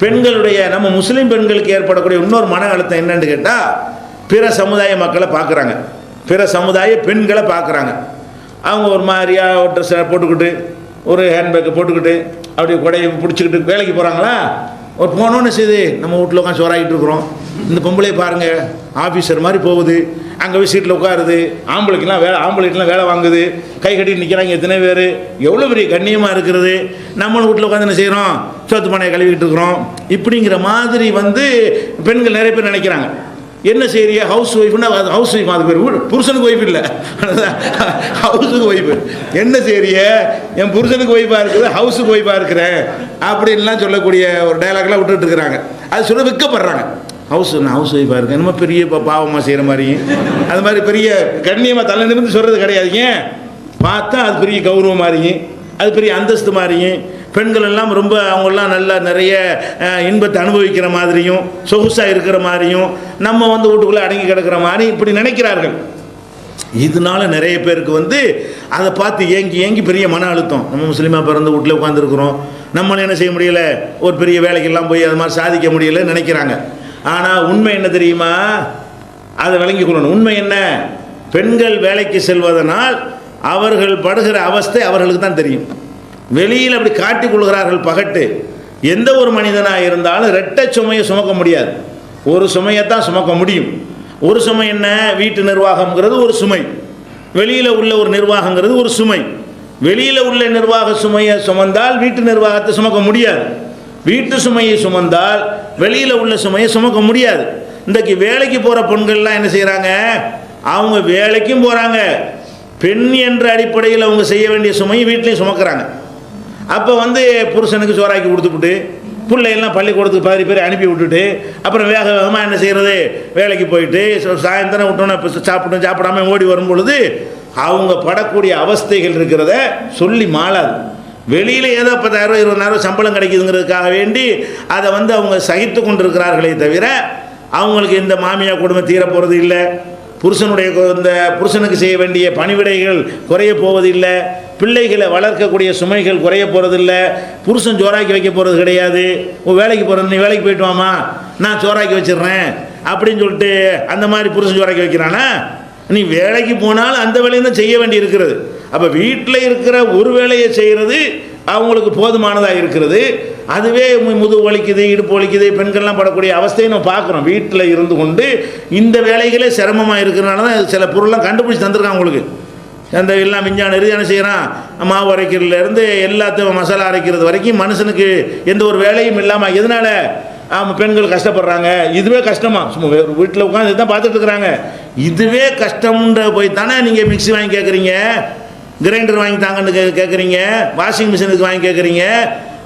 பெண்களுடைய நம்ம முஸ்லீம் பெண்களுக்கு ஏற்படக்கூடிய இன்னொரு மன அழுத்தம் என்னன்னு கேட்டால், பிற சமுதாய மக்களை பார்க்குறாங்க, பிற சமுதாய பெண்களை பார்க்குறாங்க. அவங்க ஒரு மாதிரியாக ஒரு ட்ரெஸ்ஸை போட்டுக்கிட்டு, ஒரு ஹேண்ட்பேக்கை போட்டுக்கிட்டு, அப்படி கொடையை பிடிச்சிக்கிட்டு வேலைக்கு போகிறாங்களா. ஒரு போனோன்னு செய்து நம்ம வீட்டில் உட்காந்து சோறாகிட்டு இருக்கிறோம், இந்த பொம்பளை பாருங்கள் ஆஃபீஸர் மாதிரி போகுது, அங்கே போய் சீட்டில் உட்காருது, ஆம்பளைக்கெலாம் வேலை வாங்குது, கை கட்டிட்டு நிற்கிறாங்க எத்தனை பேர், எவ்வளோ பெரிய கண்ணியமாக இருக்கிறது. நம்மளும் வீட்டில் உட்காந்து என்ன செய்கிறோம், சோத்து பானையை கழுவிக்கிட்டு இருக்கிறோம். இப்படிங்கிற மாதிரி பெண்கள் நிறைய பேர் நினைக்கிறாங்க. என்ன செய்ய ஹவுஸ் ஒய்ஃப்னா ஹவுஸ் ஒய்ஃப், அது பேர் புருஷனுக்கு ஒய்ஃப் இல்லை, ஹவுஸுக்கு ஒய்ஃபு. என்ன செய்ய என் புருஷனுக்கு ஒய்ஃபாக இருக்குது, ஹவுஸுக்கு ஒய்ஃபாக இருக்கிறேன் அப்படின்லாம் சொல்லக்கூடிய ஒரு டைலாக்லாம் விட்டுட்டு இருக்கிறாங்க. அது சொல்ல விற்கப்படுறாங்க. நான் ஹவுஸ் ஒய்ஃபாக இருக்கேன், என்னமோ பெரிய பாவமாக செய்கிற மாதிரி, அது மாதிரி பெரிய கண்ணியமாக தலை நிமிர்ந்து சொல்கிறது கிடையாதுங்க. பார்த்தா அது பெரிய கௌரவம் மாதிரியும், அது பெரிய அந்தஸ்து மாதிரியும், பெண்கள் எல்லாம் ரொம்ப அவங்கெல்லாம் நல்லா நிறைய இன்பத்தை அனுபவிக்கிற மாதிரியும், சொகுசாக இருக்கிற மாதிரியும், நம்ம வீட்டுக்குள்ளே அடங்கி கிடக்கிற மாதிரி இப்படி நினைக்கிறார்கள். இதனால நிறைய பேருக்கு அதை பார்த்து ஏங்கி பெரிய மன அழுத்தம். நம்ம முஸ்லீமாக பிறந்து வீட்டில் உட்காந்துருக்குறோம், நம்மளால் என்ன செய்ய முடியலை, ஒரு பெரிய வேலைக்கெல்லாம் போய் அது மாதிரி சாதிக்க முடியலைன்னு நினைக்கிறாங்க. ஆனால் உண்மை என்ன தெரியுமா, அதை விளங்கி கொள்ளணும். உண்மை என்ன, பெண்கள் வேலைக்கு செல்வதனால் அவர்கள் படுகிற அவஸ்தை அவர்களுக்கு தான் தெரியும். வெளியில் அப்படி காட்டிக் கொள்கிறார்கள் பகட்டு. எந்த ஒரு மனிதனாக இருந்தாலும் இரட்டை சுமையை சுமக்க முடியாது, ஒரு சுமையைத்தான் சுமக்க முடியும். ஒரு சுமை என்ன, வீட்டு நிர்வாகம்ங்கிறது ஒரு சுமை, வெளியில் உள்ள ஒரு நிர்வாகங்கிறது ஒரு சுமை. வெளியில் உள்ள நிர்வாக சுமையை சுமந்தால் வீட்டு நிர்வாகத்தை சுமக்க முடியாது, வீட்டு சுமையை சுமந்தால் வெளியில் உள்ள சுமையை சுமக்க முடியாது. இன்றைக்கு வேலைக்கு போகிற பெண்கள்லாம் என்ன செய்கிறாங்க, அவங்க வேலைக்கும் போகிறாங்க, பெண் என்ற அடிப்படையில் அவங்க செய்ய வேண்டிய சுமையை வீட்லேயும் சுமக்கிறாங்க. அப்போ புருஷனுக்கு சோறாக்கி கொடுத்துவிட்டு, பிள்ளைகள்லாம் பள்ளிக்கூடத்துக்கு பாதி பேர் அனுப்பி விட்டுட்டு, அப்புறம் வேகமாக என்ன செய்கிறது, வேலைக்கு போயிட்டு சாயந்தரம் விட்டோன்னா இப்போ சாப்பிடாம ஓடி வரும் பொழுது அவங்க படக்கூடிய அவஸ்தைகள் இருக்கிறத சொல்லி மாளாது. வெளியில் ஏதோ 10,000 20,000 சம்பளம் கிடைக்குதுங்கிறதுக்காக வேண்டி அதை அவங்க சகித்து கொண்டிருக்கிறார்களே தவிர அவங்களுக்கு இந்த மாமியா குடும்பம் தீர போகிறது இல்லை, புருஷனுக்கு செய்ய வேண்டிய பணிவிடைகள் குறைய போவதில்லை, பிள்ளைகளை வளர்க்கக்கூடிய சுமைகள் குறைய போகிறதில்லை, புருஷன் சோறாக்கி வைக்க போகிறது கிடையாது. வேலைக்கு போகிறது, நீ வேலைக்கு போயிட்டு வாமா நான் சோறாக்கி வச்சிடுறேன் அப்படின்னு சொல்லிட்டு அந்த மாதிரி புருஷன் சோறாக்கி வைக்கிறானா. நீ வேலைக்கு போனாலும் அந்த வேலையை தான் செய்ய வேண்டி இருக்கிறது. அப்போ வீட்டில் இருக்கிற ஒரு வேலையை செய்கிறது அவங்களுக்கு போதுமானதாக இருக்கிறது. அதுவே முதுகு வலிக்குது, இடுப்பு வலிக்குது, பெண்கள்லாம் படக்கூடிய அவஸ்தையை நம்ம பார்க்குறோம். வீட்டில் இருந்து கொண்டு இந்த வேலைகளே சிரமமாக இருக்கிறனால தான் சில பொருள்லாம் கண்டுபிடிச்சி தந்திருக்காங்க உங்களுக்கு. அந்த எல்லாம் விஞ்ஞான என்ன செய்கிறான், மாவு அரைக்கிறதுலேருந்து எல்லாத்தையும் மசாலா அரைக்கிறது வரைக்கும் மனுஷனுக்கு எந்த ஒரு வேலையும் இல்லாமல் எதனால பெண்கள் கஷ்டப்படுறாங்க. இதுவே கஷ்டமா, சும்மா வீட்டில் உட்காந்து இதுதான் பார்த்துட்டு இருக்கிறாங்க. இதுவே கஷ்டம்ன்ற போய் தானே நீங்கள் மிக்ஸி வாங்கி கேட்குறீங்க, கிரைண்டர் வாங்கி தாங்கன்னு கேட்குறீங்க, வாஷிங் மிஷினுக்கு வாங்கி கேட்குறீங்க,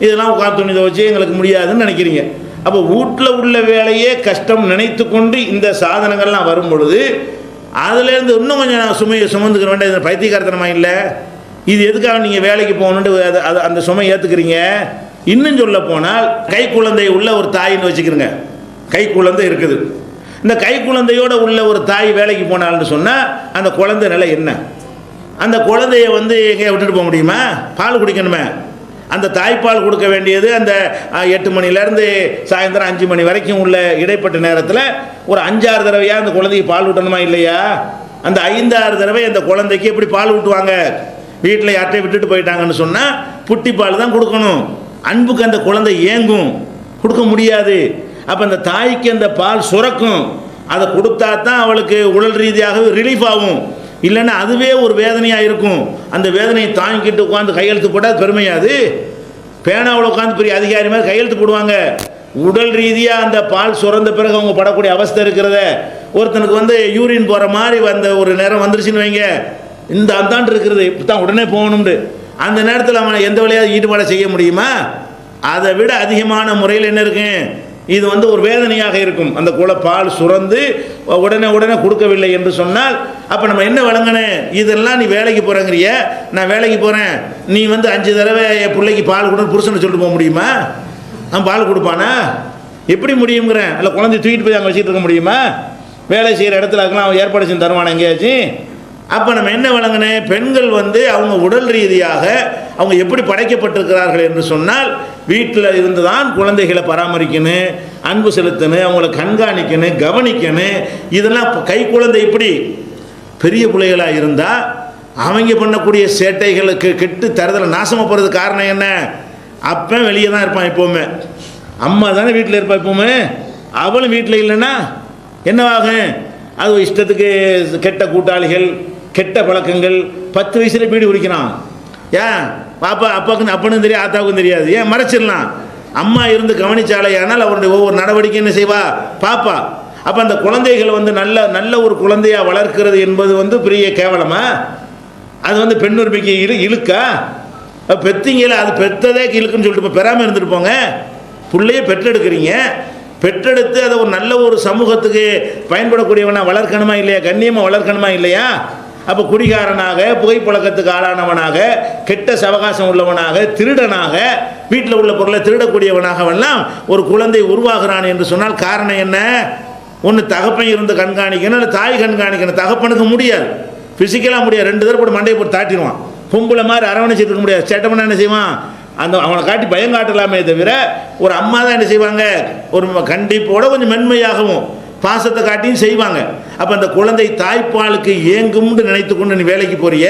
இதெல்லாம் உட்காந்து துணி துவைச்சி எங்களுக்கு முடியாதுன்னு நினைக்கிறீங்க. அப்போ வீட்டில் உள்ள வேலையே கஷ்டம் நினைத்து கொண்டு இந்த சாதனங்கள்லாம் வரும் பொழுது அதுலேருந்து இன்னும் கொஞ்சம் சுமையை சுமந்துக்க வேண்டிய பைத்தியக்காரத்தனமாக இல்லை. இது எதுக்காக நீங்கள் வேலைக்கு போகணுன்ட்டு அந்த சுமை ஏற்றுக்கிறீங்க. இன்னும் சொல்ல போனால் கை குழந்தை உள்ள ஒரு தாயின்னு வச்சுக்கிறோங்க, கை குழந்தை இருக்குது. இந்த கை குழந்தையோடு உள்ள ஒரு தாய் வேலைக்கு போனால்னு சொன்னால் அந்த குழந்தை நிலை என்ன, அந்த குழந்தைய எங்கேயா விட்டுட்டு போக முடியுமா, பால் குடிக்கணுமே. அந்த தாய்ப்பால் கொடுக்க வேண்டியது அந்த 8 மணிலேருந்து சாயந்தரம் 5 மணி வரைக்கும் உள்ள இடைப்பட்ட நேரத்தில் ஒரு 5-6 தடவையாக அந்த குழந்தைக்கு பால் ஊட்டணுமா இல்லையா. அந்த 5-6 தடவை அந்த குழந்தைக்கு எப்படி பால் ஊட்டுவாங்க, வீட்டில் யார்ட்டையும் விட்டுட்டு போயிட்டாங்கன்னு சொன்னால் புட்டி பால் தான் கொடுக்கணும். அன்புக்கு அந்த குழந்தை ஏங்கும், கொடுக்க முடியாது. அப்போ அந்த தாய்க்கு அந்த பால் சுரக்கும், அதை கொடுத்தா தான் அவளுக்கு உடல் ரீதியாக ரிலீஃப் ஆகும். இல்லைன்னா அதுவே ஒரு வேதனையாக இருக்கும். அந்த வேதனையை தாங்கிக்கிட்டு உட்காந்து கையெழுத்து போட்டால் பெருமையாது. பேனாவில் உட்காந்து பெரிய அதிகாரி மாதிரி கையெழுத்து போடுவாங்க. உடல் ரீதியாக அந்த பால் சுரந்த பிறகு அவங்க படக்கூடிய அவஸ்தை இருக்கிறத, ஒருத்தனுக்கு யூரின் போகிற மாதிரி ஒரு நேரம் வந்துருச்சுன்னு வைங்க, இந்த அந்தாண்டு இருக்கிறது இப்போ தான் உடனே போகணும்னு, அந்த நேரத்தில் அவனை எந்த வழியாவது ஈடுபாடு செய்ய முடியுமா? அதை விட அதிகமான முறையில் என்ன இருக்கு, இது ஒரு வேதனையாக இருக்கும். அந்த பால் சுரந்து உடனே கொடுக்கவில்லை என்று சொன்னால் அப்போ நம்ம என்ன வழங்கினேன், இதெல்லாம் நீ வேலைக்கு போகிறங்கிறிய, நான் வேலைக்கு போகிறேன், நீ 5 தடவை என் பிள்ளைக்கு பால் கொடுன்னு புருஷனை சொல்லிட்டு போக முடியுமா? அவன் பால் கொடுப்பானா? எப்படி முடியுங்கிறேன். இல்லை குழந்தை தூக்கிட்டு போய் அங்கே வச்சுட்டு இருக்க முடியுமா? வேலை செய்கிற இடத்துல அதுக்கெல்லாம் அவன் ஏற்பாடு செஞ்சு தருவானா எங்கேயாச்சும்? அப்போ நம்ம என்ன வழங்கினேன், பெண்கள் வந்து அவங்க உடல் ரீதியாக அவங்க எப்படி படைக்கப்பட்டிருக்கிறார்கள் என்று சொன்னால் வீட்டில் இருந்து தான் குழந்தைகளை பராமரிக்கணும், அன்பு செலுத்தணும், அவங்கள கண்காணிக்கணும், கவனிக்கணும். இதெல்லாம் கை குழந்தை இப்படி பெரிய பிள்ளைகளாக இருந்தால் அவங்க பண்ணக்கூடிய சேட்டைகளுக்கு கெட்டு தரதில் நாசமாக போகிறது காரணம் என்ன? அப்போ வெளியே தான் இருப்பான் எப்போவுமே, அம்மா தானே வீட்டில் இருப்பான் எப்போவுமே. அவளும் வீட்டில் இல்லைன்னா என்னவாகும்? அது இஷ்டத்துக்கு கெட்ட கூட்டாளிகள், கெட்ட பழக்கங்கள். 10 வயசுல பீடி குடிக்கிறான். ஏன் பாப்பா அப்பாவுக்கு அப்பனும் தெரியாது, ஆத்தாவுக்கும் தெரியாது. ஏன் மறைச்சிடலாம்? அம்மா இருந்து கவனிச்சாலே ஆனால் அவருடைய ஒவ்வொரு நடவடிக்கை என்ன செய்வா பாப்பா. அப்போ அந்த குழந்தைகள் வந்து நல்ல நல்ல ஒரு குழந்தையாக வளர்க்கிறது என்பது வந்து பெரிய கேவலமா? அது வந்து பெண் உரிமைக்கு இழுக்கா? பெத்திங்கள அது பெற்றதே இழுக்குன்னு சொல்லிட்டு இப்போ பெறாமல் இருந்துட்டு போங்க. பிள்ளைய பெற்றெடுக்கிறீங்க, பெற்றெடுத்து அதை ஒரு நல்ல ஒரு சமூகத்துக்கு பயன்படக்கூடியவனா வளர்க்கணுமா இல்லையா? கண்ணியமாக வளர்க்கணுமா இல்லையா? அப்போ குடிகாரனாக, புகைப்பழக்கத்துக்கு ஆளானவனாக, கெட்ட சவகாசம் உள்ளவனாக, திருடனாக, வீட்டில் உள்ள பொருளை திருடக்கூடியவனாகவெல்லாம் ஒரு குழந்தை உருவாகிறான் என்று சொன்னால் காரணம் என்ன? ஒன்று தகப்பன் இருந்து கண்காணிக்கணும், இல்லை தாய் கண்காணிக்கணும். தகப்பனுக்கு முடியாது, ஃபிசிக்கலாக முடியாது. 2 தடவை போட்டு மண்டையை போட்டு தாட்டிடுவான். பொம்பளை மாதிரி அரவணைச்சிட்டு இருக்க முடியாது. சேட்டை பண்ண என்ன செய்வான்? அந்த அவனை காட்டி பயம் காட்டலாமே தவிர ஒரு அம்மா தான் என்ன செய்வாங்க, ஒரு கண்டிப்போட கொஞ்சம் மென்மையாகவும் பாசத்தை காட்டியும் செய்வாங்க. அப்போ அந்த குழந்தை தாய்ப்பாலுக்கு ஏங்கும்னு நினைத்து கொண்டு நீ வேலைக்கு போறிய,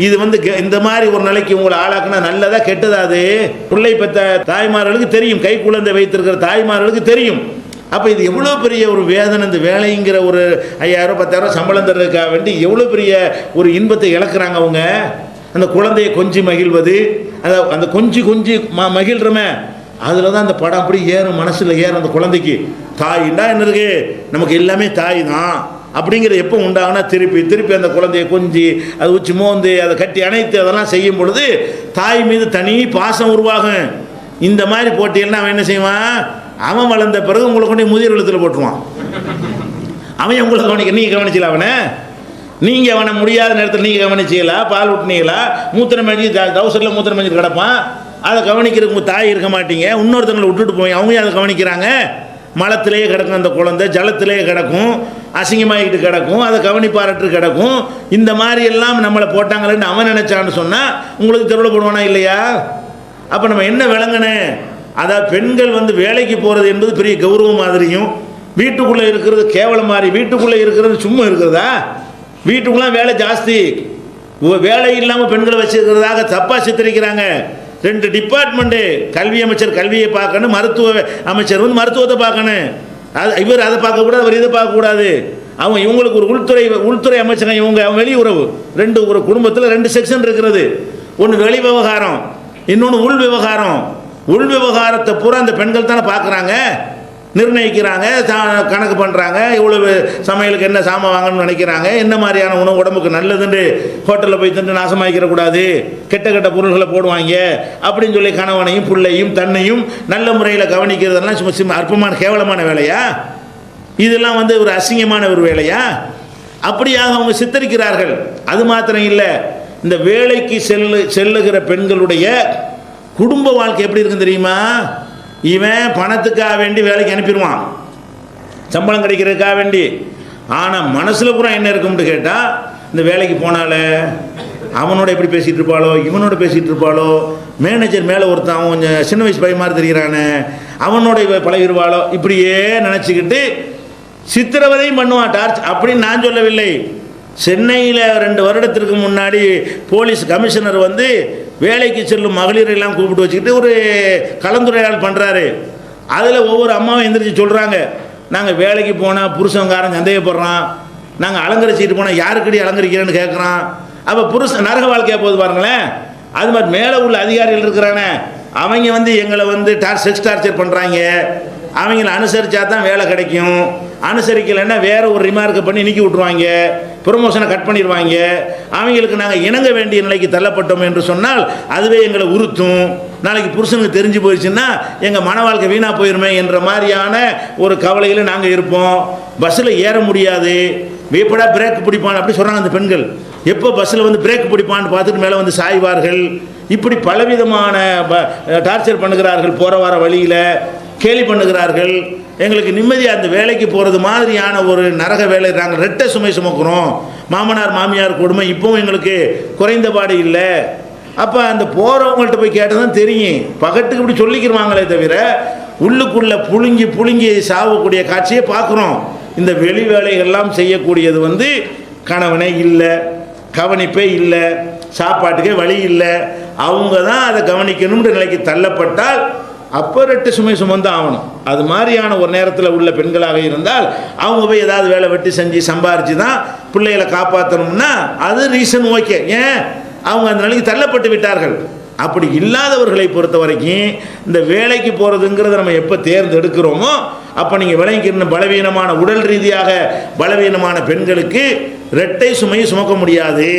இது வந்து இந்த மாதிரி ஒரு நிலைக்கு உங்களை ஆளாக்குனா நல்லதா கெட்டதா? அது பிள்ளை பெற்ற தாய்மார்களுக்கு தெரியும், கை குழந்தை வைத்திருக்கிற தாய்மார்களுக்கு தெரியும். அப்போ இது எவ்வளோ பெரிய ஒரு வேதனை. இந்த வேலைங்கிற ஒரு 5000 10,000 சம்பளம் தர்றதுக்காக வேண்டி எவ்வளோ பெரிய ஒரு இன்பத்தை இழக்கிறாங்க அவங்க. அந்த குழந்தையை கொஞ்சி மகிழ்வது, அந்த கொஞ்சி மகிழ்றமே, அதில் தான் அந்த படம் அப்படி ஏறும், மனசில் ஏறும். அந்த குழந்தைக்கு தாயின்னா என்ன இருக்கு, நமக்கு எல்லாமே தாய் தான் அப்படிங்கிறது எப்போ உண்டாகுனா திருப்பி திருப்பி அந்த குழந்தையை கொஞ்சி அது உச்சி மோந்து அதை கட்டி அணைத்து அதெல்லாம் செய்யும் பொழுது தாய் மீது தனி பாசம் உருவாகும். இந்த மாதிரி போட்டியெல்லாம் அவன் என்ன செய்வான், அவன் வளர்ந்த பிறகு உங்களை கொண்டு முதிர் எழுத்தில் போட்டுருவான். அவன் உங்களை கவனிக்க, நீங்கள் கவனிச்சல அவனை, நீங்கள் அவனை முடியாத நேரத்தில் நீங்கள் கவனிச்சீங்களா? பால் விட்டுனீங்களா? மூத்திரம் மஞ்சி தவசரில் மூத்திரம் மஞ்சி கிடப்பான், அதை கவனிக்கிறதுக்கு தாய் இருக்க மாட்டீங்க, இன்னொருத்தங்களை விட்டுட்டு போய் அவங்க அதை கவனிக்கிறாங்க. மலத்திலேயே கிடக்கும் அந்த குழந்தை, ஜலத்திலேயே கிடக்கும், அசிங்கமாகிட்டு கிடக்கும், அதை கவனிப்பாரட்டு கிடக்கும். இந்த மாதிரி எல்லாம் நம்மளை போட்டாங்களேன்னு அவன் நினைச்சான்னு சொன்னால் உங்களுக்கு தெருவில் போடுவானா இல்லையா? அப்போ நம்ம என்ன விளங்கணும், அதாவது பெண்கள் வந்து வேலைக்கு போகிறது என்பது பெரிய கௌரவம் மாதிரியும், வீட்டுக்குள்ளே இருக்கிறது கேவலம் மாதிரி. வீட்டுக்குள்ளே இருக்கிறது சும்மா இருக்கிறதா? வீட்டுக்குள்ளே வேலை ஜாஸ்தி, வேலை இல்லாமல் பெண்களை வச்சுருக்கிறதாக தப்பாக சித்தரிக்கிறாங்க. 2 டிபார்ட்மெண்ட்டு, கல்வி அமைச்சர் கல்வியை பார்க்கணும், மருத்துவ அமைச்சர் வந்து மருத்துவத்தை பார்க்கணும். இவர் அதை பார்க்கக்கூடாது, அவர் இதை பார்க்கக்கூடாது. அவங்க இவங்களுக்கு ஒரு உள்துறை அமைச்சர், இவங்க வெளியுறவு. ஒரு குடும்பத்தில் 2 செக்ஷன் இருக்கிறது. ஒன்று வெளி விவகாரம், இன்னொன்று உள் விவகாரம். உள் விவகாரத்தை பூரா அந்த பெண்கள் தானே பார்க்குறாங்க, நிர்ணயிக்கிறாங்க, கணக்கு பண்ணுறாங்க. இவ்வளவு சமையலுக்கு என்ன சாமான் வாங்கணும்னு நினைக்கிறாங்க, என்ன மாதிரியான உணவு உடம்புக்கு நல்லதுன்னு ஹோட்டலில் போய் தின்று நாசமாக்கிடக்கூடாது, கெட்ட கெட்ட பொருள்களை போடுவாங்க அப்படின்னு சொல்லி கணவனையும் பிள்ளையும் தன்னையும் நல்ல முறையில் கவனிக்கிறதெல்லாம் சும்மா அற்பமான கேவலமான வேலையா? இதெல்லாம் வந்து ஒரு அசிங்கமான ஒரு வேலையா? அப்படியாக அவங்க சித்தரிக்கிறார்கள். அது மாத்திரம் இல்லை, இந்த வேலைக்கு செல்லுகிற பெண்களுடைய குடும்ப வாழ்க்கை எப்படி இருக்குன்னு தெரியுமா? இவன் பணத்துக்காக வேண்டி வேலைக்கு அனுப்பிடுவான், சம்பளம் கிடைக்கிறதுக்காக வேண்டி. ஆனால் மனசில் பூரா என்ன இருக்கும்னு கேட்டால், இந்த வேலைக்கு போனால அவனோட எப்படி பேசிகிட்டு இருப்பாளோ, இவனோட பேசிகிட்டு இருப்பாளோ, மேனேஜர் மேலே ஒருத்தன் அவன் கொஞ்சம் சின்ன வயசு பையன் மாதிரி தெரிகிறானே, அவனோட பழகிடுவாளோ, இப்படியே நினச்சிக்கிட்டு சித்திரவதையும் பண்ணுவான். டார்ச் அப்படின்னு நான் சொல்லவில்லை. சென்னையில் 2 வருடத்திற்கு முன்னாடி போலீஸ் கமிஷனர் வந்து வேலைக்கு செல்லும் மகளிரெல்லாம் கூப்பிட்டு வச்சுக்கிட்டு ஒரு கலந்துரையாடல் பண்ணுறாரு. அதில் ஒவ்வொரு அம்மாவும் எந்திரிச்சு சொல்கிறாங்க, நாங்கள் வேலைக்கு போனால் புருஷங்காரன் சந்தேகப்படுறான், நாங்கள் அலங்கரிச்சிட்டு போனால் யாருக்கடி அலங்கரிக்கிறேன்னு கேட்குறான். அப்போ புருஷன் நரக வாழ்க்கையாக போகுது பாருங்களேன். அது மாதிரி மேலே உள்ள அதிகாரிகள் இருக்கிறானே, அவங்க வந்து எங்களை வந்து செக்ஸ் டார்ச்சர் பண்ணுறாங்க, அவங்கள அனுசரித்தா தான் வேலை கிடைக்கும், அனுசரிக்கலைன்னா வேறு ஒரு ரிமார்க்கை பண்ணி நீக்கி விட்ருவாங்க, ப்ரொமோஷனை கட் பண்ணிடுவாங்க. அவங்களுக்கு நாங்கள் இணங்க வேண்டிய நிலைக்கு தள்ளப்பட்டோம் என்று சொன்னால் அதுவே எங்களை உறுத்தும். நாளைக்கு புருஷனுக்கு தெரிஞ்சு போயிடுச்சுன்னா எங்கள் மன வாழ்க்கை வீணாக போயிருமே என்ற மாதிரியான ஒரு கவலையில் நாங்கள் இருப்போம். பஸ்ஸில் ஏற முடியாது, எப்படா பிரேக் பிடிப்பான் அப்படி சொல்கிறாங்க அந்த பெண்கள். எப்போ பஸ்ஸில் வந்து பிரேக் பிடிப்பான்னு பார்த்துட்டு மேலே வந்து சாய்வார்கள். இப்படி பலவிதமான டார்ச்சர் பண்ணுகிறார்கள். போகிற வர வழியில் கேலி பண்ணுகிறார்கள். எங்களுக்கு நிம்மதியாக அந்த வேலைக்கு போகிறது மாதிரியான ஒரு நரக வேலை. நாங்கள் ரெட்டை சுமை சுமக்கிறோம், மாமனார் மாமியார் கொடுமை இப்போவும் எங்களுக்கு குறைந்தபாடு இல்லை. அப்போ அந்த போகிறவங்கள்ட்ட போய் கேட்டால் தான் தெரியும். பகட்டுக்கு இப்படி சொல்லிக்கிடுவாங்களே தவிர உள்ளுக்குள்ளே புழுங்கி புழுங்கி சாவக்கூடிய காட்சியை பார்க்குறோம். இந்த வெளி வேலைகள்லாம் செய்யக்கூடியது வந்து கணவனே இல்லை, கவனிப்பே இல்லை, சாப்பாட்டுக்கே வழி இல்லை, அவங்க தான் அதை கவனிக்கணும்ன்ற நிலைக்கு தள்ளப்பட்டால் அப்போ ரெட்டு சுமை சுமந்து ஆகணும். அது மாதிரியான ஒரு நேரத்தில் உள்ள பெண்களாக இருந்தால் அவங்க போய் ஏதாவது வேலை வெட்டி செஞ்சு சம்பாரித்து தான் பிள்ளைகளை காப்பாற்றணும்னா அது ரீசன் ஓகே. ஏன் அவங்க அந்த நிலைக்கு தள்ளப்பட்டு விட்டார்கள். அப்படி இல்லாதவர்களை பொறுத்த வரைக்கும் இந்த வேலைக்கு போகிறதுங்கிறத நம்ம எப்போ தேர்ந்தெடுக்கிறோமோ அப்போ நீங்கள் விளங்கிக்கிற பலவீனமான உடல் ரீதியாக பலவீனமான பெண்களுக்கு இரட்டை சுமையை சுமக்க முடியாது.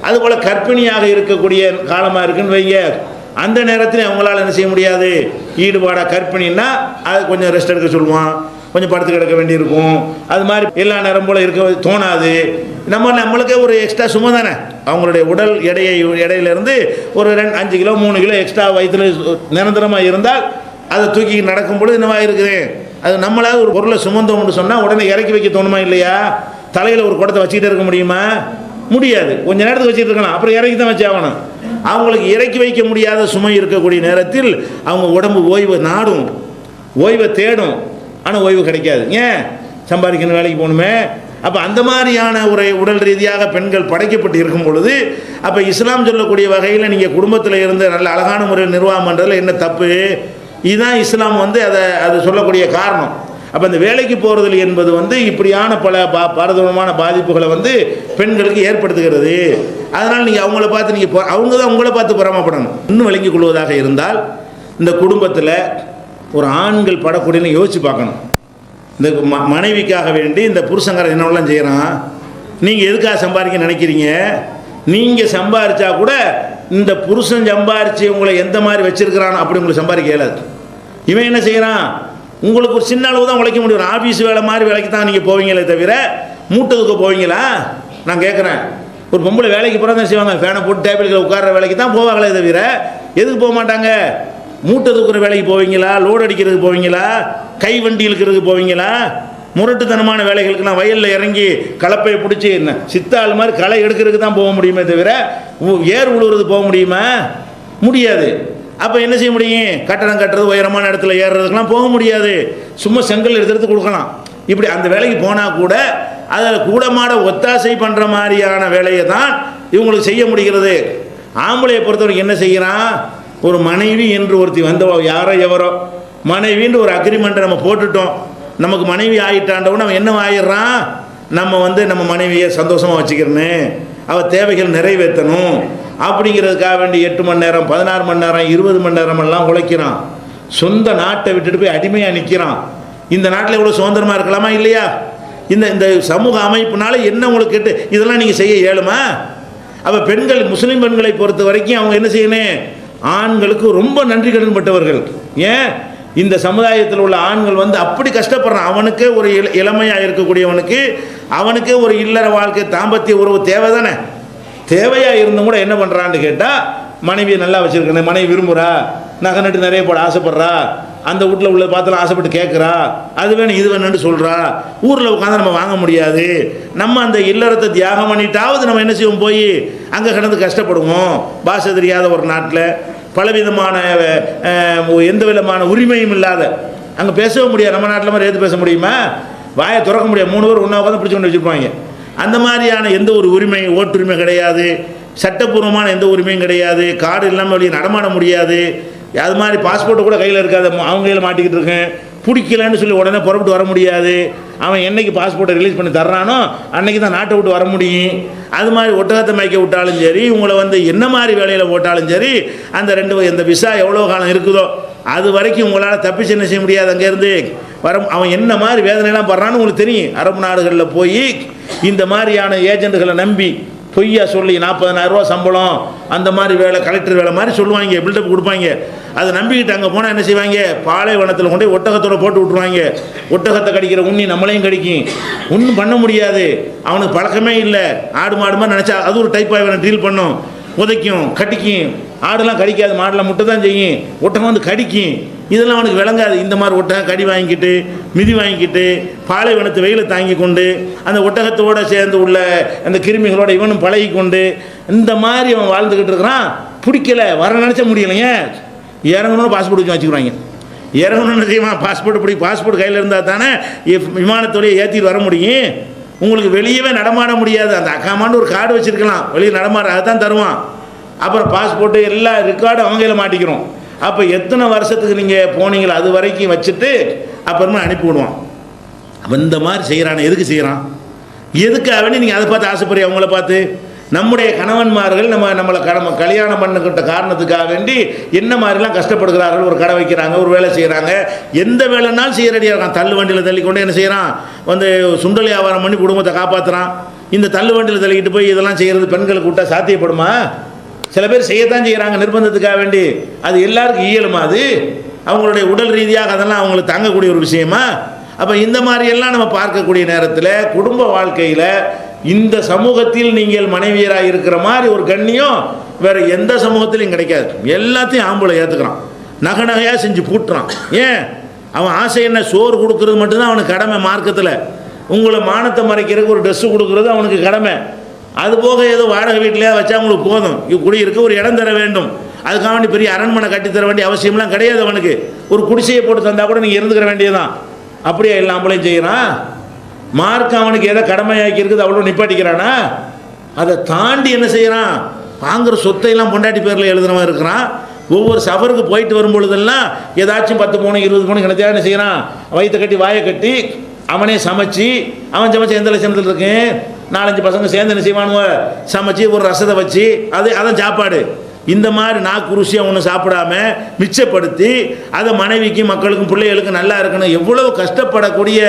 அதுபோல் கர்ப்பிணியாக இருக்கக்கூடிய காலமாக இருக்குன்னு வைங்க, அந்த நேரத்தில் அவங்களால என்ன செய்ய முடியாது. ஈடுபாடாக கர்ப்பிணின்னா அது கொஞ்சம் ரெஸ்ட் எடுக்க சொல்லுவான், கொஞ்சம் படுத்து கிடக்க வேண்டியிருக்கும். அது மாதிரி எல்லா நேரம் போல் இருக்க தோணாது. நம்மளுக்கே ஒரு எக்ஸ்ட்ரா சுமை தானே. அவங்களுடைய உடல் எடையிலேருந்து ஒரு 5 கிலோ 3 கிலோ எக்ஸ்ட்ரா வயிற்றுல நிரந்தரமாக இருந்தால் அதை தூக்கி நடக்கும்பொழுது என்னவா இருக்குது. அது நம்மளாவது ஒரு பொருளை சுமந்தோம்னு சொன்னால் உடனே இறக்கி வைக்க தோணுமா இல்லையா? தலையில் ஒரு குடத்தை வச்சுக்கிட்டே இருக்க முடியுமா? முடியாது. கொஞ்சம் நேரத்துக்கு வச்சுட்டு இருக்கலாம், அப்புறம் இறக்கி தான் வச்சு ஆகணும். அவங்களுக்கு இறக்கி வைக்க முடியாத சுமை இருக்கக்கூடிய நேரத்தில் அவங்க உடம்பு ஓய்வை நாடும், ஓய்வை தேடும். ஆனால் ஓய்வு கிடைக்காது. ஏன்? சம்பாதிக்கணும், வேலைக்கு போகணுமே. அப்போ அந்த மாதிரியான ஒரு உடல் ரீதியாக பெண்கள் படைக்கப்பட்டு இருக்கும் பொழுது அப்போ இஸ்லாம் சொல்லக்கூடிய வகையில் நீங்கள் குடும்பத்தில் இருந்து நல்ல அழகான முறையில் நிர்வாகம் பண்ணுறதுல என்ன தப்பு? இதுதான் இஸ்லாம் வந்து அது சொல்லக்கூடிய காரணம். அப்போ அந்த வேலைக்கு போகிறதுல என்பது வந்து இப்படியான பல பாரதூரமான பாதிப்புகளை வந்து பெண்களுக்கு ஏற்படுத்துகிறது. அதனால் நீங்கள் அவங்கள பார்த்து அவங்க தான் உங்களை பார்த்து பொறாமப்படணும். இன்னும் விளங்கிக் கொள்வதாக இருந்தால் இந்த குடும்பத்தில் ஒரு ஆண்கள் படக்கூடியன்னு யோசித்து பார்க்கணும். இந்த மனைவிக்காக வேண்டி இந்த புருஷங்காரன் என்னவெல்லாம் செய்கிறான். நீங்கள் எதுக்காக சம்பாதிக்க நினைக்கிறீங்க? நீங்கள் சம்பாதிச்சா கூட இந்த புருஷன் சம்பாரித்து உங்களை எந்த மாதிரி வச்சிருக்கிறான் அப்படி உங்களுக்கு சம்பாதிக்க இயலாது. இவன் என்ன செய்கிறான்? உங்களுக்கு ஒரு சின்ன அளவு தான் உழைக்க முடியும். ஆஃபீஸ் வேலை மாதிரி வேலைக்கு தான் நீங்கள் போவீங்களே தவிர மூட்டதுக்கு போவீங்களா? நான் கேட்குறேன். ஒரு பொம்பளை வேலைக்கு போகிறதா செய்வாங்க, ஃபேனை போட்டு டேபிள்களை உட்கார்ற வேலைக்கு தான் போவாங்களே தவிர எதுக்கு போக மாட்டாங்க? மூட்டை தூக்குற வேலைக்கு போவீங்களா? லோடு அடிக்கிறதுக்கு போவீங்களா? கை வண்டி இழுக்கிறதுக்கு போவீங்களா? முரட்டுத்தனமான வேலைகளுக்கெல்லாம் வயலில் இறங்கி கலப்பையை பிடிச்சி என்ன சித்தாள் மாதிரி களை எடுக்கிறதுக்கு தான் போக முடியுமே தவிர ஏர் உழுவுறது போக முடியுமா? முடியாது. அப்போ என்ன செய்ய முடியும்? கட்டடம் கட்டுறது, உயரமான இடத்துல ஏறுறதுக்கெல்லாம் போக முடியாது. சும்மா செங்கல் எடுத்து கொடுக்கலாம். இப்படி அந்த வேலைக்கு போனால் கூட அதில் கூடமாட ஒத்தாசை பண்ணுற மாதிரியான வேலையை தான் இவங்களுக்கு செய்ய முடிகிறது. ஆம்பளையை பொறுத்தவரைக்கும் என்ன செய்கிறான்? ஒரு மனைவி என்று ஒருத்தி வந்தவோ யாரோ எவரோ மனைவின்னு ஒரு அக்ரிமெண்ட்டை நம்ம போட்டுட்டோம். நமக்கு மனைவி ஆகிட்டாண்டவன் அவன் என்ன ஆயிடுறான்? நம்ம மனைவியை சந்தோஷமாக வச்சுக்கிறேன்னு, அவள் தேவைகள் நிறைவேற்றணும் அப்படிங்கிறதுக்காக வேண்டி 8 மணி நேரம் 16 மணி நேரம் 20 மணி நேரம் எல்லாம் உழைக்கிறான். சொந்த நாட்டை விட்டுட்டு போய் அடிமையாக நிற்கிறான். இந்த நாட்டில் இவ்வளோ சுதந்திரமாக இருக்கலாமா இல்லையா? இந்த சமூக அமைப்புனால என்ன உங்களுக்கு கேட்டு இதெல்லாம் நீங்கள் செய்ய இயலுமா? அப்போ பெண்கள், முஸ்லீம் பெண்களை பொறுத்த வரைக்கும் அவங்க என்ன செய்யணும்? ஆண்களுக்கு ரொம்ப நன்றி கடன் பட்டவர்கள். ஏன்? இந்த சமுதாயத்தில் உள்ள ஆண்கள் வந்து அப்படி கஷ்டப்படுறான். அவனுக்கே ஒரு இளமையாக இருக்கக்கூடியவனுக்கு அவனுக்கே ஒரு இல்லற வாழ்க்கை தாம்பத்திய உறவு தேவை தானே. தேவையாக இருந்தும் கூட என்ன பண்ணுறான்னு கேட்டால் மனைவியை நல்லா வச்சுருக்கேன், மனைவி விரும்புகிறா, நகை நட்டு நிறைய போட ஆசைப்பட்றா, அந்த வீட்டில் உள்ள பார்த்துலாம் ஆசைப்பட்டு கேட்குறா, அது வேணும் இது வேணும்னு சொல்கிறா. ஊரில் உட்காந்து நம்ம வாங்க முடியாது. நம்ம அந்த இல்லறத்தை தியாகம் பண்ணிட்டாவது நம்ம என்ன செய்வோம்? போய் அங்கே கிடந்து கஷ்டப்படுவோம். பாஷை தெரியாத ஒரு நாட்டில் பலவிதமான எந்த விதமான உரிமையும் இல்லாத அங்கே பேசவும் முடியாது. நம்ம நாட்டில் மாதிரி ஏற்று பேச முடியுமா? வாயை திறக்க முடியாது. 3 பேர் ஒன்றா உட்காந்து பிடிச்சி கொண்டு வச்சுருப்பாங்க. அந்த மாதிரியான எந்த ஒரு உரிமை, ஓட்டுரிமை கிடையாது, சட்டப்பூர்வமான எந்த உரிமையும் கிடையாது, கார்டு இல்லாமல் வெளியே நடமாட முடியாது. அது மாதிரி பாஸ்போர்ட்டை கூட கையில் இருக்காது, அவங்க கையில் மாட்டிக்கிட்டு இருக்கேன். பிடிக்கலன்னு சொல்லி உடனே புறப்பட்டு வர முடியாது. அவன் என்னைக்கு பாஸ்போர்ட்டை ரிலீஸ் பண்ணி தர்றானோ அன்றைக்கி தான் நாட்டை விட்டு வர முடியும். அது மாதிரி ஒட்டகத்தை மயக்க விட்டாலும் சரி, உங்களை வந்து என்ன மாதிரி வேலையில் போட்டாலும் சரி, அந்த இந்த விசா எவ்வளோ காலம் இருக்குதோ அது வரைக்கும் உங்களால் தப்பிச்சு என்ன செய்ய முடியாது. அங்கேருந்து அவன் என்ன மாதிரி வேதனைலாம் படுறான்னு உங்களுக்கு தெரியும். அரபு நாடுகளில் போய் இந்த மாதிரியான ஏஜென்ட்டுகளை நம்பி பொய்யா சொல்லி 40,000 ரூபா சம்பளம் அந்த மாதிரி வேலை, கலெக்டர் வேலை மாதிரி சொல்லுவாங்க, பில்டப் கொடுப்பாங்க. அதை நம்பிக்கிட்டு அங்கே போனால் என்ன செய்வாங்க? பாலைவனத்தில் கொண்டு ஒட்டகத்தோடு போட்டு விட்ருவாங்க. ஒட்டகத்தை கடிக்கிற உண்ணி நம்மளையும் கடிக்கும். ஒன்றும் பண்ண முடியாது. அவனுக்கு பழக்கமே இல்லை. ஆடு மாடு மாதிரி நினச்சா அது ஒரு டைப்பாக இவனை டீல் பண்ணும், உதைக்கும், கட்டிக்கும். ஆடுலாம் கடிக்காது, மாடெல்லாம் முட்டை தான் செய்யும், ஒட்டகம் வந்து கடிக்கும். இதெல்லாம் அவனுக்கு விளங்காது. இந்த மாதிரி ஒட்டகம் கடி வாங்கிக்கிட்டு மிதி வாங்கிக்கிட்டு பாலைவனத்து வெயிலை தாங்கி கொண்டு அந்த ஒட்டகத்தோடு சேர்ந்து உள்ள அந்த கிருமிகளோட இவனும் பழகி கொண்டு இந்த மாதிரி அவன் வாழ்ந்துக்கிட்டு இருக்கிறான். பிடிக்கல, வர நினச்ச முடியலைங்க. இறங்கணும்னு பாஸ்போர்ட் வச்சு வச்சுக்கிறாங்க. இறங்கணும்னு செய்வான், பாஸ்போர்ட் கையில் இருந்தால் தானே விமானத்தோடையே ஏற்றிட்டு வர முடியும். உங்களுக்கு வெளியவே நடமாட முடியாது. அந்த அக்காமான்னு ஒரு கார்டு வச்சுருக்கலாம், வெளியே நடமாட அதுதான் தருவான். அப்புறம் பாஸ்போர்ட்டு எல்லா ரெக்கார்டும் அவங்க கையில் மாட்டிக்கிறோம். அப்போ எத்தனை வருஷத்துக்கு நீங்கள் போனீங்களோ அது வரைக்கும் வச்சுட்டு அப்புறமா அனுப்பி விடுவான். அப்போ இந்த மாதிரி செய்கிறான். எதுக்கு செய்கிறான்? எதுக்காக வேண்டி நீங்கள் அதை பார்த்து ஆசைப்படுறீங்க? அவங்கள பார்த்து நம்முடைய கணவன்மார்கள் நம்மளை கல்யாணம் பண்ணிக்கிட்ட காரணத்துக்காக வேண்டி என்ன மாதிரிலாம் கஷ்டப்படுகிறார்கள். ஒரு கடை வைக்கிறாங்க, ஒரு வேலை செய்கிறாங்க, எந்த வேலைனாலும் செய்ய ரெடியாக இருக்கான். தள்ளு வண்டியில் தள்ளிக்கொண்டு என்ன செய்கிறான், வந்து சுண்டல் வியாபாரம் பண்ணி குடும்பத்தை காப்பாற்றுறான். இந்த தள்ளு வண்டியில் தள்ளிக்கிட்டு போய் இதெல்லாம் செய்கிறது பெண்களுக்கு விட்டால் சாத்தியப்படுமா? சில பேர் செய்யத்தான் செய்கிறாங்க நிர்பந்தத்துக்காக வேண்டி. அது எல்லாருக்கும் இயலுமா? அது அவங்களுடைய உடல் ரீதியாக அதெல்லாம் அவங்களுக்கு தாங்கக்கூடிய ஒரு விஷயமா? அப்போ இந்த மாதிரியெல்லாம் நம்ம பார்க்கக்கூடிய நேரத்தில் குடும்ப வாழ்க்கையில் இந்த சமூகத்தில் நீங்கள் மனைவியராக இருக்கிற மாதிரி ஒரு கண்ணியம் வேறு எந்த சமூகத்திலையும் கிடைக்காது. எல்லாத்தையும் ஆம்பளை ஏற்றுக்கிறான், நகையாக செஞ்சு பூட்டுறான். ஏன்? அவன் ஆசை என்ன? சோறு கொடுக்கறது மட்டும்தான் அவனுக்கு கடமை மார்க்கத்தில். உங்களை மானத்தை மறைக்கிறதுக்கு ஒரு ட்ரெஸ்ஸு கொடுக்குறது அவனுக்கு கடமை. அதுபோக ஏதோ வாடகை வீட்டிலே வச்சா அவங்களுக்கு போதும். குடியிருக்க ஒரு இடம் தர வேண்டும், அதுக்காக வேண்டி பெரிய அரண்மனை கட்டித்தர வேண்டிய அவசியம்லாம் கிடையாது அவனுக்கு. ஒரு குடிசையை போட்டு தந்தால் கூட நீங்கள் இருந்துக்கிற வேண்டியதுதான். அப்படியே எல்லாம்பளையும் செய்கிறான். மார்க் அவனுக்கு எதை கடமையாக்கி இருக்குது அவ்வளோ நிப்பாட்டிக்கிறானா? அதை தாண்டி என்ன செய்கிறான்? வாங்குற சொத்தையெல்லாம் பொண்டாட்டி பேரில் எழுதுனவன் இருக்கிறான். ஒவ்வொரு சஃபருக்கு போயிட்டு வரும் பொழுதெல்லாம் ஏதாச்சும் 10 பவுன் 20 பவுன் கிடச்சா என்ன செய்கிறான்? வயிற்றை கட்டி வாயை கட்டி அவனே சமைச்சு, அவன் சமைச்சு எந்த லட்சணத்தில் இருக்கு? 4-5 பசங்க சேர்ந்து என்ன செய்வானுவ? சமைச்சு ஒரு ரசத்தை வச்சு அதான் சாப்பாடு. இந்த மாதிரி நாக்கு ருசியாக ஒன்று சாப்பிடாம மிச்சப்படுத்தி அதை மனைவிக்கும் மக்களுக்கும் பிள்ளைகளுக்கும் நல்லா இருக்கணும். எவ்வளவு கஷ்டப்படக்கூடிய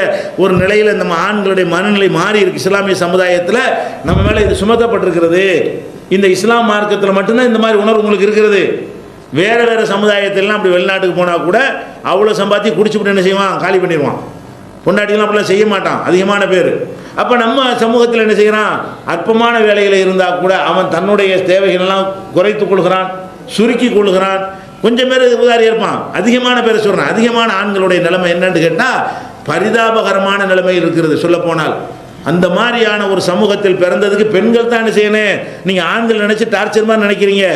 ஒரு நிலையில் நம்ம ஆண்களுடைய மனநிலை மாறி இருக்கு. இஸ்லாமிய சமுதாயத்தில் நம்ம மேலே இது சுமத்தப்பட்டிருக்கிறது. இந்த இஸ்லாம் மார்க்கத்தில் மட்டும்தான் இந்த மாதிரி உணர்வு உங்களுக்கு இருக்கிறது. வேறு சமுதாயத்திலாம் அப்படி வெளிநாட்டுக்கு போனால் கூட அவ்வளோ சம்பாத்தி குடிச்சுவிட்டு என்ன செய்வான்? காலி பண்ணிடுவான். பொண்டாட்டிலாம் அப்படிலாம் செய்ய மாட்டான் அதிகமான பேர். அப்போ நம்ம சமூகத்தில் என்ன செய்கிறான்? அற்பமான வேலையில் இருந்தால் கூட அவன் தன்னுடைய தேவைகளெல்லாம் குறைத்து கொள்கிறான், சுருக்கி கொள்கிறான். கொஞ்சம் பேர் உதாரி இருப்பான், அதிகமான பேரை சொல்கிறான். அதிகமான ஆண்களுடைய நிலைமை என்னன்னு கேட்டால் பரிதாபகரமான நிலைமை இருக்கிறது. சொல்லப்போனால் அந்த மாதிரியான ஒரு சமூகத்தில் பிறந்ததுக்கு பெண்கள் தான் என்ன செய்யணும்? நீங்கள் ஆண்கள் நினச்சி டார்ச்சர் மாதிரி நினைக்கிறீங்க.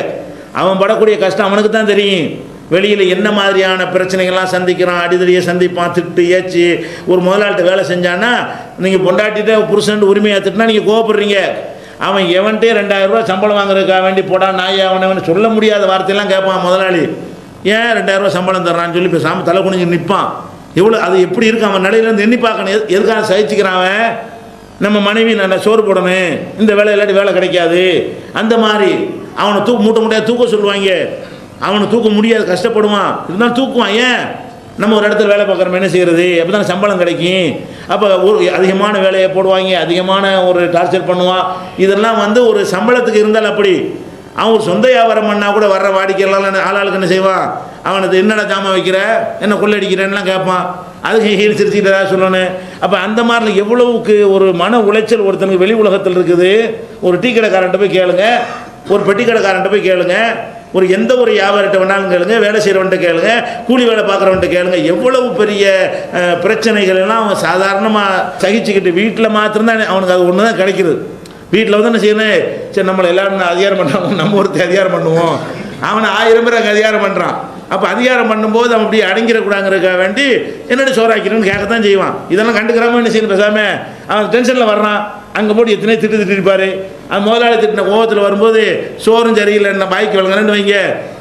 அவன் படக்கூடிய கஷ்டம் அவனுக்கு தான் தெரியும். வெளியில் என்ன மாதிரியான பிரச்சனைகள்லாம் சந்திக்கிறான், அடிதடியை சந்திப்பான், திட்டு ஏச்சு. ஒரு முதலாளிட்ட வேலை செஞ்சான்னா நீங்கள் பொண்டாட்டிட்ட புருஷன் உரிமையை ஏற்றுட்டுனா நீங்கள் கோவப்படுறீங்க. அவன் எவன்ட்டே 2000 ரூபா சம்பளம் வாங்குறதுக்காக வேண்டி போடா நாய் அவனை சொல்ல முடியாத வார்த்தையெல்லாம் கேட்பான் முதலாளி. ஏன் 2000 ரூபா சம்பளம் தர்றான்னு சொல்லி இப்போ சாமி தலை குனிஞ்சு நிற்பான். எவ்வளோ அது எப்படி இருக்கு அவன் நிலையிலேருந்து எண்ணி பார்க்கணும். எதுக்காக சகிச்சுக்கிறான் அவன்? நம்ம மனைவி நல்லா சோறு போடணும், இந்த வேலை இல்லாட்டி வேலை கிடைக்காது. அந்த மாதிரி அவனை மூட்டை மூட்டையாக தூக்க சொல்லுவாங்க. அவனை தூக்க முடியாது, கஷ்டப்படுவான். இருந்தாலும் தூக்குவான். ஏன்? நம்ம ஒரு இடத்துல வேலை பார்க்குறோம், என்ன செய்கிறது? அப்போ தானே சம்பளம் கிடைக்கும். அப்போ ஒரு அதிகமான வேலையை போடுவாங்க, அதிகமான ஒரு டார்ச்சர் பண்ணுவான். இதெல்லாம் ஒரு சம்பளத்துக்கு இருந்தால் அப்படி. அவன் ஒரு சொந்த வியாபாரம் பண்ணால் கூட வர்ற வாடிக்கையெல்லாம் ஆளாளுக்கு என்ன செய்வான்? அவனுக்கு என்னடா ஜாமான் வைக்கிற, என்ன கொள்ளடிக்கிறேன்லாம் கேட்பான். அதுக்கு ஹீல் சிரிச்சுக்கிட்டதா சொல்லணும். அப்போ அந்த மாதிரிலாம் எவ்வளவுக்கு ஒரு மன உளைச்சல் ஒருத்தனுக்கு வெளி உலகத்தில் இருக்குது. ஒரு டீ கடைக்காரன்ட்ட போய் கேளுங்க, ஒரு பெட்டி கடைக்காரன்ட்ட போய் கேளுங்க, ஒரு எந்த ஒரு வியாபாரிட்ட வேணாலும் கேளுங்க, வேலை செய்கிறவன்ட்ட கேளுங்க, கூலி வேலை பார்க்குறவன்ட்ட கேளுங்க. எவ்வளவு பெரிய பிரச்சனைகள் எல்லாம் அவன் சாதாரணமாக சகிச்சுக்கிட்டு வீட்டில் மாத்திரம்தான் அவனுக்கு அது ஒன்று தான் கிடைக்கிறது. வீட்டில் என்ன செய்யணும்? சரி நம்மளை எல்லாரும் அதிகாரம் பண்ணுறாங்க, நம்ம ஒருத்தர் அதிகாரம் பண்ணுவோம். அவனை 1000 பேர் அங்கே அதிகாரம் பண்ணுறான். அப்போ அதிகாரம் பண்ணும்போது அவன் அப்படி அடங்கிடக்கூடாங்கிறதுக்காக வேண்டி என்னென்ன சோறாக்கிறேன்னு கேட்கத்தான் செய்வான். இதெல்லாம் கண்டுக்கிறாம என்ன செய்யணும்? பேசாமல் அவன் டென்ஷனில் வர்றான், அங்கே போட்டு எத்தனை திட்டிருப்பார். அந்த முதலாளி திட்டின கோபத்தில் வரும்போது சோறும் சரியில்லை, என்ன பாய்க்கு வழங்குறேன்னு வைங்க,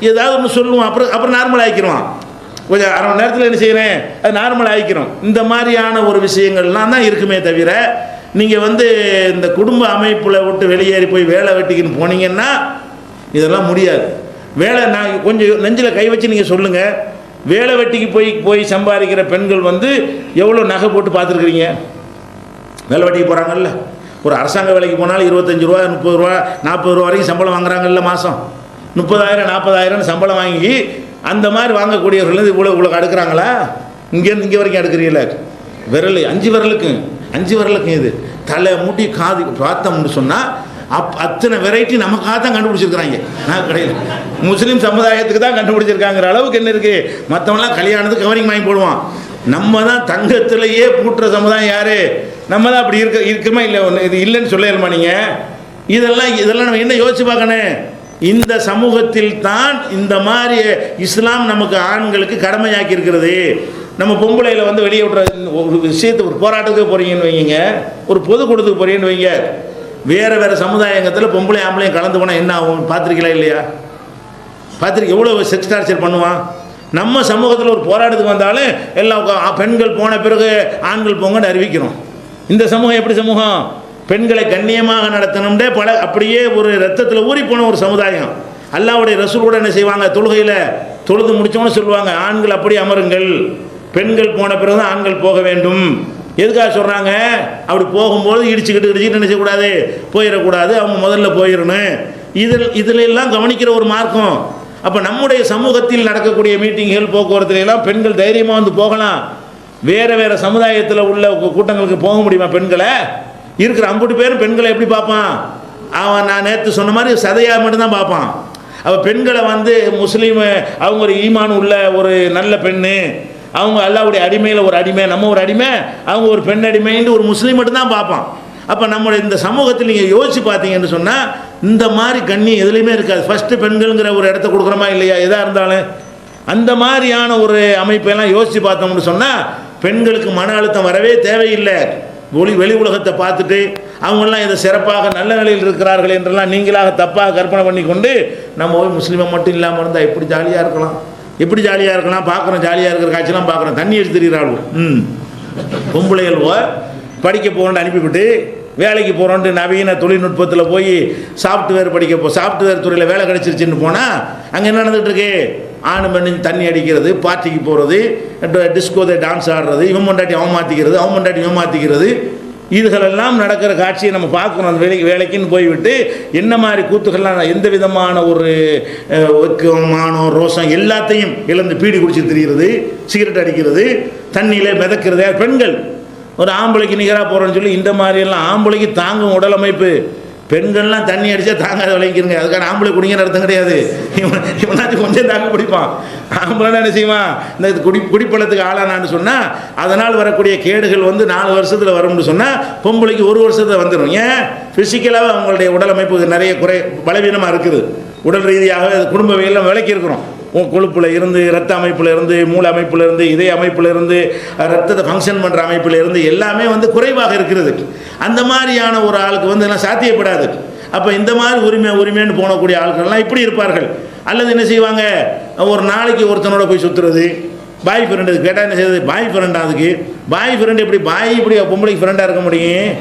ஏதாவது ஒன்று சொல்லுவான். அப்புறம் நார்மல் ஆகிக்கிறோம். கொஞ்சம் அரை மணி நேரத்தில் என்ன செய்கிறேன்? அது நார்மல் ஆகிக்கிறோம். இந்த மாதிரியான ஒரு விஷயங்கள்லாம் தான் இருக்குமே தவிர நீங்கள் இந்த குடும்ப அமைப்பில் விட்டு வெளியேறி போய் வேலை வெட்டிக்கின்னு போனீங்கன்னா இதெல்லாம் முடியாது. வேலை நான் கொஞ்சம் நெஞ்சில் கை வச்சு நீங்கள் சொல்லுங்கள், வேலை வெட்டிக்கு போய் சம்பாதிக்கிற பெண்கள் எவ்வளோ நகை போட்டு பார்த்துருக்குறீங்க? வேலை வெட்டிக்கு போகிறாங்கல்ல, ஒரு அரசாங்க வேலைக்கு போனாலும் 25 ரூபா 30 ரூபா 40 ரூபா வரைக்கும் சம்பளம் வாங்குறாங்கல்ல. மாதம் 30,000 40,000 சம்பளம் வாங்கி அந்த மாதிரி வாங்கக்கூடியவர்கள் இவ்வளோ அடுக்கிறாங்களா? இங்கேருந்து இங்கே வரைக்கும் அடுக்கிறீங்கள? விரல் 5 விரலுக்கும் இது தலை முடி காது பார்த்தோம்னு சொன்னால் அத்தனை வெரைட்டி நமக்காக தான் கண்டுபிடிச்சிருக்கிறாங்க. நான் கடையில் முஸ்லீம் சமுதாயத்துக்கு தான் கண்டுபிடிச்சிருக்காங்கிற அளவுக்கு என்ன இருக்குது. மற்றவங்களாம் கல்யாணத்துக்கு கவரிங் வாங்கி போடுவான். நம்ம தான் தங்கத்திலேயே பூட்டுற சமுதாயம் யார்? நம்ம தான் அப்படி இருக்குமா? இல்லை இது இல்லைன்னு சொல்லலுமா நீங்கள்? இதெல்லாம் நம்ம என்ன யோசிச்சு பார்க்கணும். இந்த சமூகத்தில் தான் இந்த மாதிரி இஸ்லாம் நமக்கு ஆண்களுக்கு கடமையாக்கி இருக்கிறது. நம்ம பொம்பளையில் வந்து வெளியே விட்ற ஒரு விஷயத்துக்கு ஒரு போராட்டத்துக்கு போகிறீங்கன்னு வைங்க, ஒரு பொதுக்கூட்டத்துக்கு போகிறீங்கன்னு வைங்க, வேறு சமுதாயத்தில் பொம்பளை ஆம்பளையும் கலந்து போனால் என்ன ஆகும் பார்த்துருக்கீங்களா இல்லையா? பார்த்துருக்கு எவ்வளோ செக்ஸ் டார்ச்சர் பண்ணுவான். நம்ம சமூகத்தில் ஒரு போராட்டத்துக்கு வந்தாலும் எல்லாம் பெண்கள் போன பிறகு ஆண்கள் போங்கன்னு அறிவிக்கிறோம். இந்த சமூகம் எப்படி சமூகம்? பெண்களை கண்ணியமாக நடத்தணும்னே அப்படியே ஒரு ரத்தத்தில் ஊறி போன ஒரு சமுதாயம். அல்லாஹ்வுடைய ரசூல் கூட என்ன செய்வாங்க, தொழுகையில் தொழுது முடிச்சோன்னு சொல்லுவாங்க, ஆண்கள் அப்படி அமருங்கள், பெண்கள் போன பிறகு தான் ஆண்கள் போக வேண்டும். எதுக்காக சொல்கிறாங்க? அப்படி போகும்போது இடிச்சுக்கிட்டு என்ன செய்யக்கூடாது, போயிடக்கூடாது, அவங்க முதல்ல போயிடணும். இதில் எல்லாம் கவனிக்கிற ஒரு மார்க்கம். அப்போ நம்முடைய சமூகத்தில் நடக்கக்கூடிய மீட்டிங்குகள் போக்குவரத்துலாம் பெண்கள் தைரியமாக வந்து போகலாம். வேறு சமுதாயத்தில் உள்ள கூட்டங்களுக்கு போக முடியுமா? பெண்களை இருக்கிற 50 பேரும் பெண்களை எப்படி பார்ப்பான் அவன்? நான் நேற்று சொன்ன மாதிரி சதையாக மட்டும்தான் பார்ப்பான். அவள் பெண்களை வந்து முஸ்லீம், அவங்க ஒரு ஈமான் உள்ள ஒரு நல்ல பெண்ணு, அவங்க அல்லாஹ்வுடைய அடிமையில் ஒரு அடிமை, நம்ம ஒரு அடிமை, அவங்க ஒரு பெண் அடிமைன்னு ஒரு முஸ்லீம் மட்டும்தான் பார்ப்பான். அப்போ நம்மளுடைய இந்த சமூகத்தில் நீங்கள் யோசிச்சு பார்த்தீங்கன்னு சொன்னால் இந்த மாதிரி கண்ணியம் எதுலேயுமே இருக்காது. ஃபஸ்ட்டு பெண்கள்ங்கிற ஒரு இடத்த கொடுக்குறோமா இல்லையா? எதாக இருந்தாலும் அந்த மாதிரியான ஒரு அமைப்பெல்லாம் யோசித்து பார்த்தோம்னு சொன்னால் பெண்களுக்கு மன அழுத்தம் வரவே தேவையில்லை. வெளி உலகத்தை பார்த்துட்டு அவங்களாம் இதை சிறப்பாக நல்ல நிலையில் இருக்கிறார்கள் என்றெல்லாம் நீங்களாக தப்பாக கற்பனை பண்ணி கொண்டு நம்ம போய் முஸ்லீமை மட்டும் இல்லாமல் இருந்தால் எப்படி ஜாலியாக இருக்கலாம், எப்படி ஜாலியாக இருக்கலாம். பார்க்குறோம், ஜாலியாக இருக்கிற காட்சியெல்லாம் பார்க்குறோம். தண்ணி எடுத்து தெரிகிறாள் பொம்பளைகள் படிக்க போகிறோன்னு அனுப்பிவிட்டு வேலைக்கு போகிறோன்ட்டு நவீன தொழில்நுட்பத்தில் போய் சாஃப்ட்வேர் சாஃப்ட்வேர் துறையில் வேலை கிடச்சிருச்சுன்னு போனால் அங்கே என்ன நடந்துகிட்ருக்கு? ஆணு பெண்ணு தண்ணி அடிக்கிறது, பார்ட்டிக்கு போகிறது, டிஸ்கோதை டான்ஸ் ஆடுறது, இவன் பொண்டாட்டி அவன் மாற்றிக்கிறது, அவன் பொண்டாட்டி இவன் மாற்றிக்கிறது, இதுகளெல்லாம் நடக்கிற காட்சியை நம்ம பார்க்குறோம். அந்த வேலைக்குன்னு போய்விட்டு என்ன மாதிரி கூத்துக்கள்லாம், எந்த விதமான ஒரு வெக்கம், மானம், ரோசம் எல்லாத்தையும் இழந்து பீடி குடிச்சு திரிகிறது, சிகரெட் அடிக்கிறது, தண்ணியில் மிதக்கிறது. பெண்கள் ஒரு ஆம்பளைக்கு நிகராக போகிறோன்னு சொல்லி இந்த மாதிரியெல்லாம் ஆம்பளைக்கு தாங்கும் உடல் அமைப்பு. பெண்கள்லாம் தண்ணி அடித்தா தாங்காத விளைக்கிறங்க. அதுக்கான ஆம்பளை குடிங்கிற அர்த்தம் கிடையாது. இவனாச்சும் கொஞ்சம் தாங்க பிடிப்பான். ஆம்பளை என்ன செய்வான்? இந்த குடிப்பழத்துக்கு ஆளானான்னு சொன்னால் அதனால் வரக்கூடிய கேடுகள் வந்து 4 வருஷத்தில் வரும்னு சொன்னால் பொம்பளைக்கு 1 வருஷத்தில் வந்துடும். ஏன்? ஃபிசிக்கலாக அவங்களுடைய உடல் அமைப்பு நிறைய பலவீனமாக இருக்குது. உடல் ரீதியாக குடும்பவியெல்லாம் விளக்கி இருக்கிறோம். கொழுப்பில் இருந்து, ரத்த அமைப்பில் இருந்து, மூளை அமைப்பில் இருந்து, இதய அமைப்பில் இருந்து, ரத்தத்தை ஃபங்க்ஷன் பண்ணுற அமைப்பில் இருந்து எல்லாமே வந்து குறைவாக இருக்கிறது. அந்த மாதிரியான ஒரு ஆளுக்கு வந்து எல்லாம் சாத்தியப்படாது. அப்போ இந்த மாதிரி உரிமைன்னு போனக்கூடிய ஆட்கள்லாம் இப்படி இருப்பார்கள். அல்லது என்ன செய்வாங்க, ஒரு நாளைக்கு ஒருத்தனோட போய் சுற்றுறது, பாய் ஃப்ரெண்டு கேட்டால் என்ன செய்யுது? பாய் ஃப்ரெண்டாக அதுக்கு பாய் ஃப்ரெண்டு எப்படி இப்படி பொம்பளைக்கு ஃப்ரெண்டாக இருக்க முடியும்?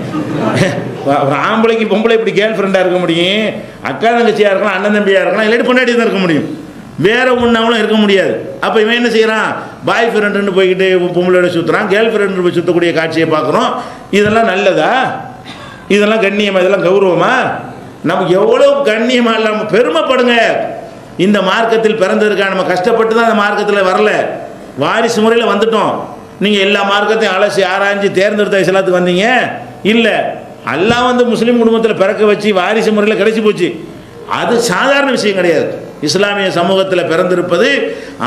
ஒரு ஆம்பளைக்கு பொம்பளை இப்படி கேர்ள் ஃப்ரெண்டாக இருக்க முடியும்? அக்கா தங்கச்சியாக இருக்கலாம், அண்ணன் தம்பியாக இருக்கலாம், இல்லாட்டி பொண்டாட்டி தான் இருக்க முடியும், வேறு ஒன்றாவும் இருக்க முடியாது. அப்போ இவன் என்ன செய்கிறான்? பாய் ஃப்ரெண்டுன்னு போய்கிட்டு பொம்பளையோட சுற்றுறான், கேர்ள் ஃப்ரெண்டு போய் சுற்றக்கூடிய காட்சியை பார்க்குறோம். இதெல்லாம் நல்லதா? இதெல்லாம் கண்ணியமாக? இதெல்லாம் கௌரவமா? நமக்கு எவ்வளோ கண்ணியமாக இல்லாமல் பெருமைப்படுங்க. இந்த மார்க்கத்தில் பிறந்ததுக்காக நம்ம கஷ்டப்பட்டு தான் அந்த மார்க்கத்தில் வரல, வாரிசு முறையில் வந்துட்டோம். நீங்கள் எல்லா மார்க்கத்தையும் அலசி ஆராய்ஞ்சு தேர்ந்தெடுத்த இஸ்லாத்துக்கு வந்தீங்க இல்லை. அல்லாஹ் வந்து முஸ்லீம் குடும்பத்தில் பிறக்க வச்சு வாரிசு முறையில் கிடைச்சி போச்சு. அது சாதாரண விஷயம் கிடையாது. இஸ்லாமிய சமூகத்தில் பிறந்திருப்பது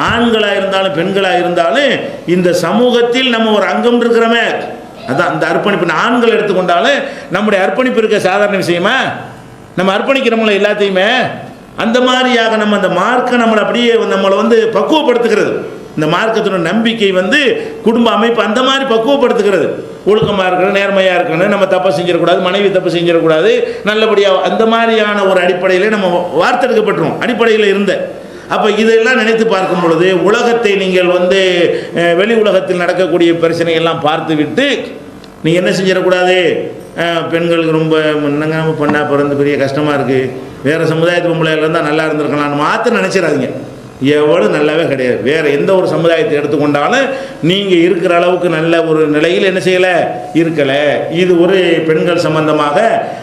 ஆண்களாக இருந்தாலும் பெண்களாக இருந்தாலும் இந்த சமூகத்தில் நம்ம ஒரு அங்கம் இருக்கிறோமே, அதான் அந்த அர்ப்பணிப்பு. ஆண்கள் எடுத்துக்கொண்டாலும் நம்முடைய அர்ப்பணிப்பு இருக்க சாதாரண விஷயமா? நம்ம அர்ப்பணிக்கிறவங்கள எல்லாத்தையுமே அந்த மாதிரியாக நம்ம அந்த மார்க்கை நம்மளை வந்து பக்குவப்படுத்துகிறது. இந்த மார்க்கத்தினோட நம்பிக்கை வந்து குடும்ப அமைப்பு அந்த மாதிரி பக்குவப்படுத்துகிறது. ஒழுக்கமாக இருக்கணும், நேர்மையாக இருக்கணும், நம்ம தப்பு செஞ்சிடக்கூடாது, மனைவி தப்பு செஞ்சிடக்கூடாது, நல்லபடியாக அந்த மாதிரியான ஒரு அடிப்படையிலே நம்ம வார்த்தெடுக்கப்பட்டுரும் அடிப்படையில் இருந்த. அப்போ இதெல்லாம் நினைத்து பார்க்கும் பொழுது உலகத்தை நீங்கள் வந்து வெளி உலகத்தில் நடக்கக்கூடிய பிரச்சனைகள்லாம் பார்த்து விட்டு நீங்கள் என்ன செஞ்சிடக்கூடாது? பெண்களுக்கு ரொம்ப என்னங்க நம்ம பண்ணால் பிறந்து பெரிய கஷ்டமாக இருக்குது, வேறு சமுதாயத்து பொம்பளையில் இருந்தால் நல்லா இருந்திருக்கலாம்னு மாற்ற நினச்சிடாதீங்க. எவ்வளோ நல்லாவே கிடையாது. வேறு எந்த ஒரு சமுதாயத்தை எடுத்துக்கொண்டாலும் நீங்கள் இருக்கிற அளவுக்கு நல்ல ஒரு நிலையில் என்ன செய்யலை, இருக்கலை. இது ஒரு பெண்கள் சம்பந்தமாக